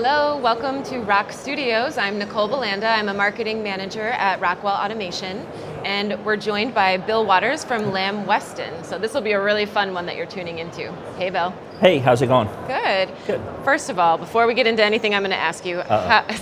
Hello, welcome to Rock Studios. I'm Nicole Belanda. I'm a marketing manager at Rockwell Automation, and we're joined by Bill Waters from Weston. So this will be a really fun one that you're tuning into. Hey, Bill. Hey, how's it going? Good. Good. First of all, before we get into anything, I'm going to ask you,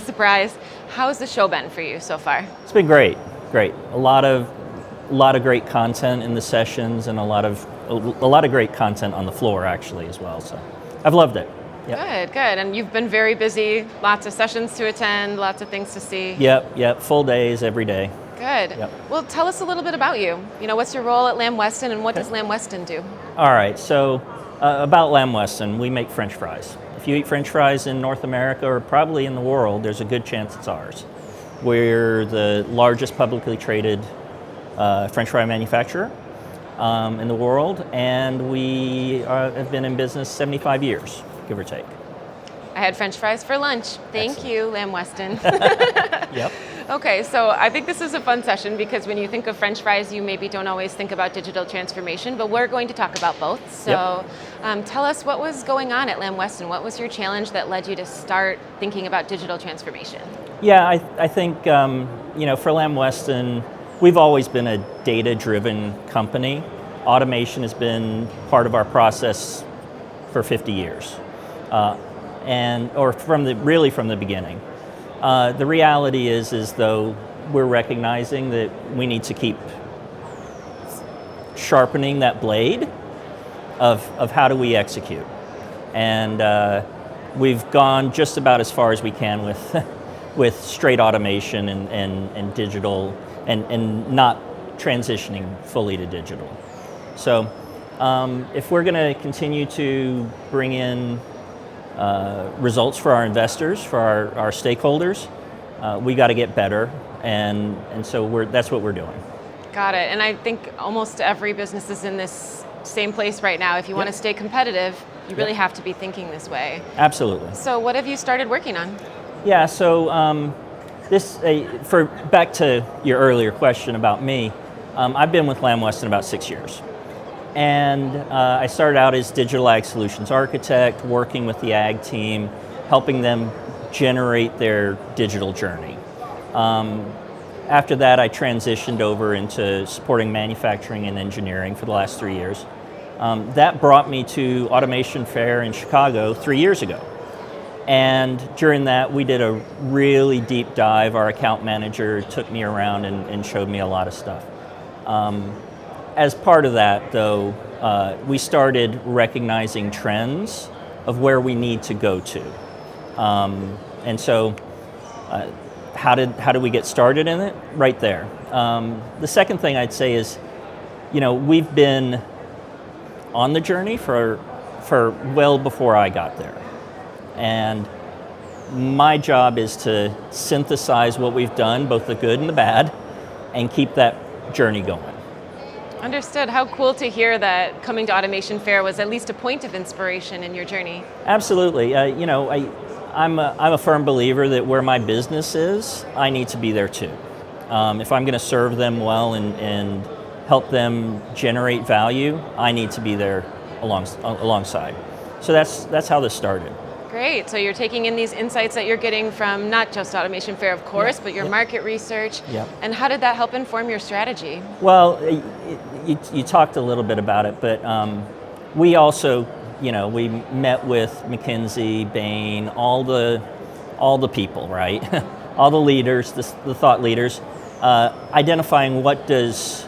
surprise, how's the show been for you so far? It's been great. Great. A lot of great content in the sessions, and a lot of great content on the floor actually as well. So I've loved it. Yep. Good. And you've been very busy, lots of sessions to attend, lots of things to see. Yep. Full days every day. Good. Yep. Well, tell us a little bit about you. What's your role at Weston, and what does Weston do? All right, so about Weston, we make French fries. If you eat French fries in North America, or probably in the world, there's a good chance it's ours. We're the largest publicly traded French fry manufacturer in the world, and we have been in business 75 years, give or take. I had French fries for lunch. Thank Excellent. you, Weston. Yep. Okay, so I think this is a fun session because when you think of French fries, you maybe don't always think about digital transformation, but we're going to talk about both. So tell us what was going on at Weston. What was your challenge that led you to start thinking about digital transformation? Yeah, I think, for Weston, we've always been a data-driven company. Automation has been part of our process for 50 years, from the beginning. The reality is though we're recognizing that we need to keep sharpening that blade of how do we execute, and we've gone just about as far as we can with straight automation and digital and not transitioning fully to digital. So if we're going to continue to bring in results for our investors, for our stakeholders, we got to get better, and so that's what we're doing. Got it. And I think almost every business is in this same place right now. If you want to stay competitive, you really have to be thinking this way. Absolutely. So what have you started working on? Yeah, so back to your earlier question about me, I've been with Weston about 6 years. And I started out as digital ag solutions architect, working with the ag team, helping them generate their digital journey. After that, I transitioned over into supporting manufacturing and engineering for the last 3 years. That brought me to Automation Fair in Chicago 3 years ago. And during that, we did a really deep dive. Our account manager took me around and showed me a lot of stuff. As part of that, though, we started recognizing trends of where we need to go to. And so how did we get started in it? Right there. The second thing I'd say is, we've been on the journey for well before I got there. And my job is to synthesize what we've done, both the good and the bad, and keep that journey going. Understood. How cool to hear that coming to Automation Fair was at least a point of inspiration in your journey. Absolutely. I'm a firm believer that where my business is, I need to be there too. If I'm going to serve them well and help them generate value, I need to be there alongside. So that's how this started. Great. So you're taking in these insights that you're getting from not just Automation Fair, of course, but your market research. Yep. And how did that help inform your strategy? Well, you talked a little bit about it, but we also, we met with McKinsey, Bain, all the people, right? All the leaders, the thought leaders, identifying what does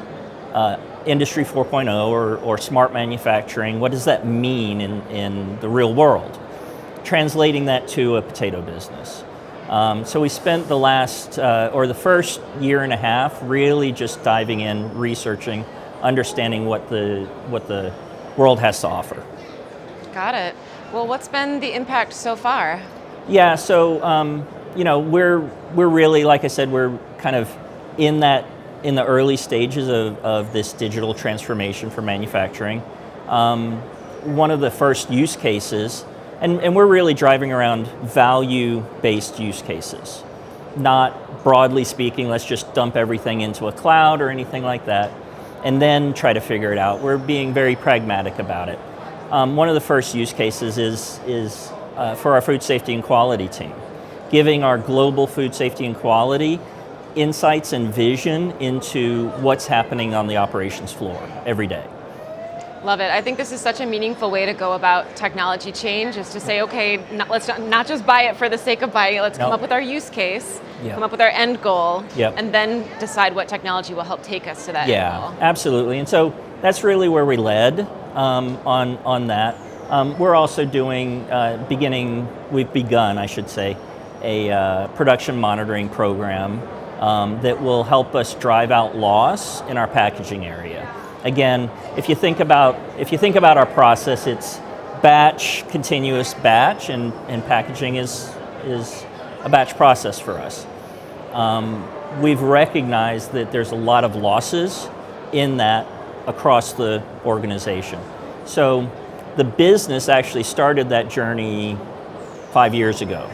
Industry 4.0 or smart manufacturing, what does that mean in the real world? Translating that to a potato business. So we spent the first year and a half really just diving in, researching, understanding what the world has to offer. Got it. Well, what's been the impact so far? Yeah, so we're really, like I said, we're kind of in the early stages of this digital transformation for manufacturing. One of the first use cases, and we're really driving around value-based use cases. Not broadly speaking, let's just dump everything into a cloud or anything like that, and then try to figure it out. We're being very pragmatic about it. One of the first use cases is for our food safety and quality team, giving our global food safety and quality insights and vision into what's happening on the operations floor every day. Love it. I think this is such a meaningful way to go about technology change, is to say, okay, let's not just buy it for the sake of buying it, let's come up with our use case, come up with our end goal, and then decide what technology will help take us to that end goal. Yeah, absolutely. And so that's really where we led on that. We're also doing, we've begun, I should say, a production monitoring program that will help us drive out loss in our packaging area. Again, if you think about our process, it's batch, continuous batch, and packaging is a batch process for us. We've recognized that there's a lot of losses in that across the organization. So the business actually started that journey 5 years ago,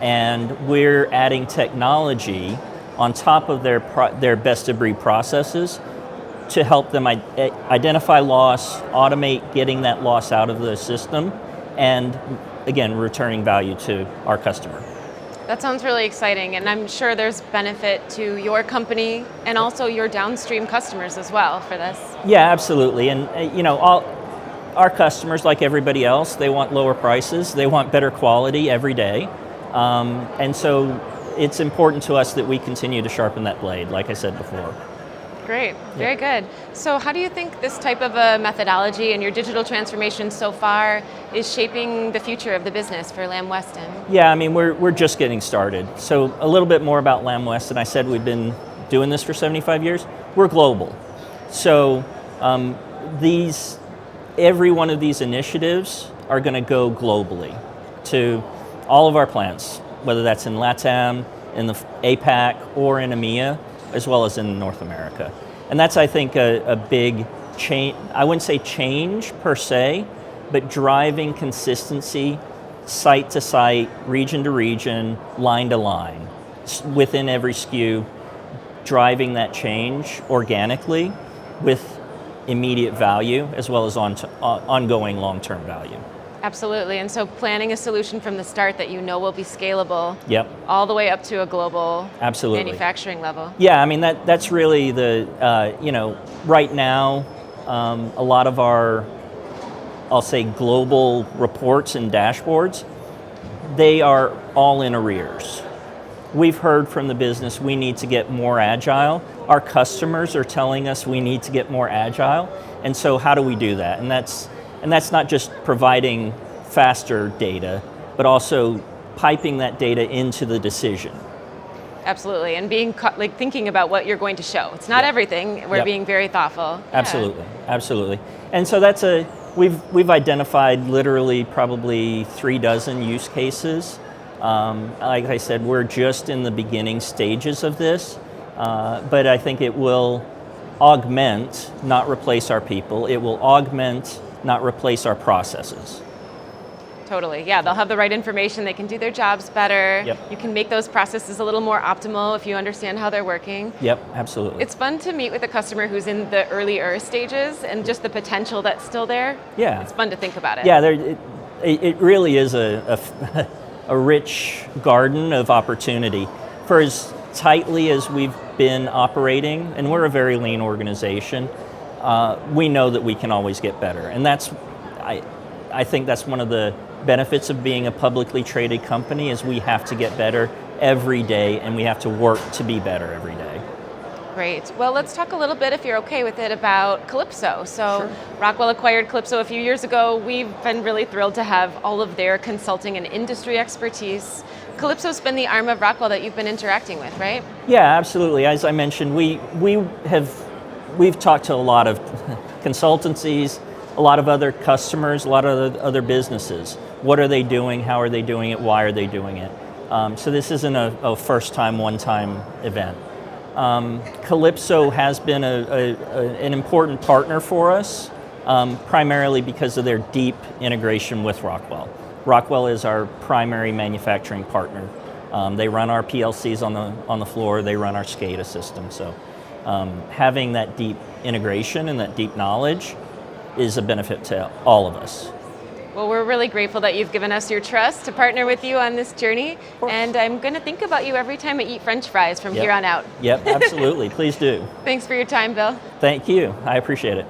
and we're adding technology on top of their best of breed processes to help them identify loss, automate getting that loss out of the system, and again, returning value to our customer. That sounds really exciting, and I'm sure there's benefit to your company and also your downstream customers as well for this. Yeah, absolutely. And all our customers, like everybody else, they want lower prices, they want better quality every day. And so it's important to us that we continue to sharpen that blade, like I said before. Great, very good. So how do you think this type of a methodology and your digital transformation so far is shaping the future of the business for Lamb Weston? Yeah, I mean, we're just getting started. So a little bit more about Lamb Weston. I said we've been doing this for 75 years. We're global. So every one of these initiatives are going to go globally to all of our plants, whether that's in LATAM, in the APAC, or in EMEA, as well as in North America. And that's, I think, a big change. I wouldn't say change per se, but driving consistency site to site, region to region, line to line, within every SKU, driving that change organically with immediate value as well as ongoing long-term value. Absolutely, and so planning a solution from the start that you know will be scalable, all the way up to a global manufacturing level. Yeah, I mean that's really the right now a lot of our, I'll say, global reports and dashboards, they are all in arrears. We've heard from the business we need to get more agile. Our customers are telling us we need to get more agile, and so how do we do that? And that's not just providing faster data, but also piping that data into the decision. Absolutely, and being thinking about what you're going to show. It's not everything. We're being very thoughtful. Absolutely, absolutely. And so we've identified literally probably 36 use cases. Like I said, we're just in the beginning stages of this, but I think it will augment, not replace our people. It will augment, not replace our processes. Totally, yeah, they'll have the right information, they can do their jobs better. You can make those processes a little more optimal if you understand how they're working. Absolutely. It's fun to meet with a customer who's in the earlier stages and just the potential that's still there. It's fun to think about it. Yeah, it really is a rich garden of opportunity. For as tightly as we've been operating, and we're a very lean organization, we know that we can always get better. And I think that's one of the benefits of being a publicly traded company, is we have to get better every day, and we have to work to be better every day. Great. Well, let's talk a little bit, if you're okay with it, about Calypso. So Rockwell acquired Calypso a few years ago. We've been really thrilled to have all of their consulting and industry expertise. Calypso's been the arm of Rockwell that you've been interacting with, right? Yeah, absolutely. As I mentioned, we've talked to a lot of consultancies, a lot of other customers, a lot of other businesses. What are they doing? How are they doing it? Why are they doing it? So this isn't a first-time, one-time event. Calypso has been an important partner for us, primarily because of their deep integration with Rockwell. Rockwell is our primary manufacturing partner. They run our PLCs on the floor. They run our SCADA system. So having that deep integration and that deep knowledge is a benefit to all of us. Well, we're really grateful that you've given us your trust to partner with you on this journey. And I'm going to think about you every time I eat French fries from here on out. Yep, absolutely. Please do. Thanks for your time, Bill. Thank you. I appreciate it.